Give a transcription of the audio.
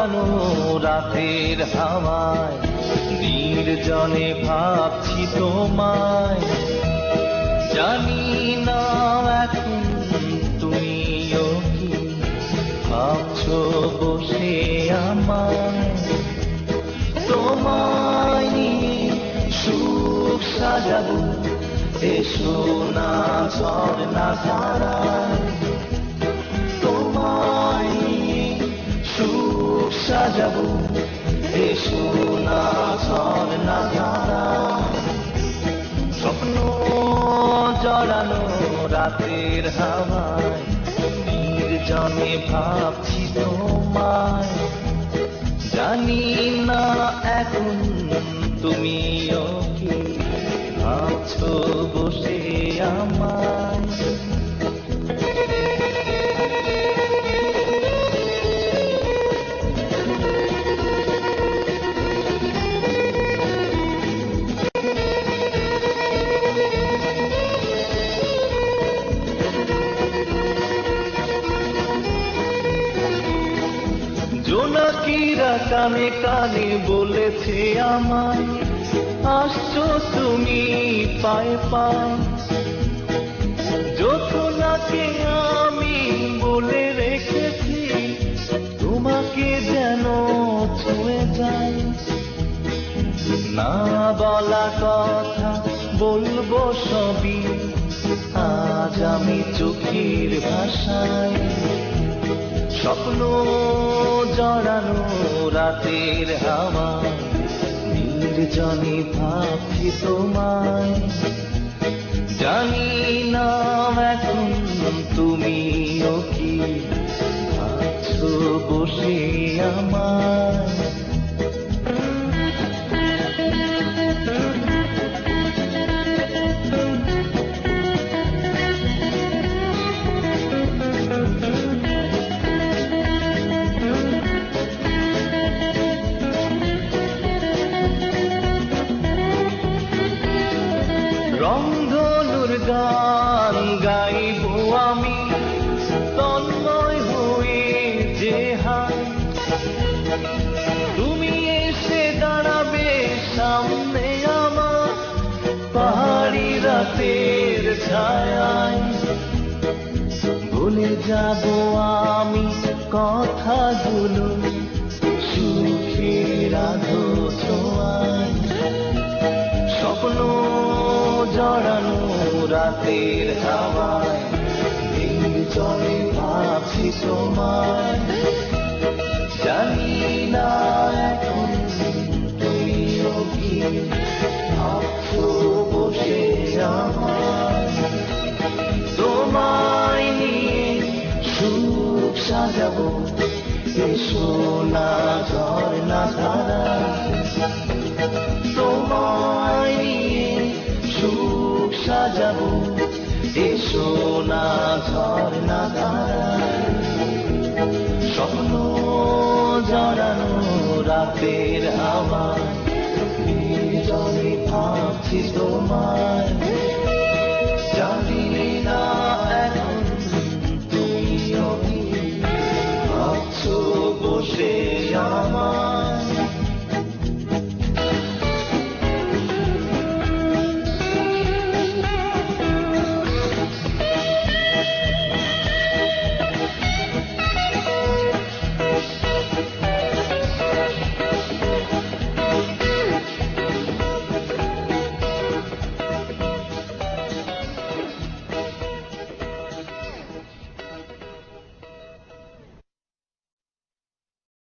জড়ানো রাতের হাওয়ায় নির্জনে ভাবছি তোমায়। জানি না এখন তুমিও কি ভাবছো বসে আমায়। তোমায় নিয়ে সুখ সাজাবো, এসো না ঝর্ণা ধারায়। তোমায় নিয়ে সুখ সাজাবো, এসো না ঝর্ণা ধারায়। স্বপ্ন জড়ানো রাতের হাওয়ায় নির্জনে ভাবছি তোমায়। জানি না এখন তুমিও কি ভাবছো বসে আমায়। জোনাকিরা কানে কানে বলেছে আমায়, আসছো তুমি পায়ে পায়ে। জোছনাকে আমি বলে রেখেছি, তোমাকে যেন ছুঁয়ে যায়। না বলা কথা বলবো সবই আজ আমি চোখের ভাষায়। স্বপ্ন জড়ানো রাতের হাওয়া নির্জনে ভাবছি তোমায়। জানি না এখন তুমিও কি ভাবছো বসে আমায়। রংধনুর গান গাইবো আমি তন্ময় হয়ে যে হায়। তুমি এসে দাঁড়াবে সামনে আমার পাহাড়ি রাতের ছায়ায়। ভুলে যাবো আমি কথাগুলো সুখের আধো ছোঁয়ায়। স্বপ্ন জড়ানো রাতের হাওয়ায় নির্জনে ভাবছি তোমায়। জানি না এখন তুমিও কি ভাবছো বসে আমায়। তোমায় নিয়ে সুখ সাজাবো, এসো না ঝর্ণা ধারায়। তোমায় নিয়ে সুখ সাজাবো, এসো না ঝর্ণা ধারায়। স্বপ্ন জড়ানো রাতের হাওয়ায় নির্জনে ভাবছি তোমায়।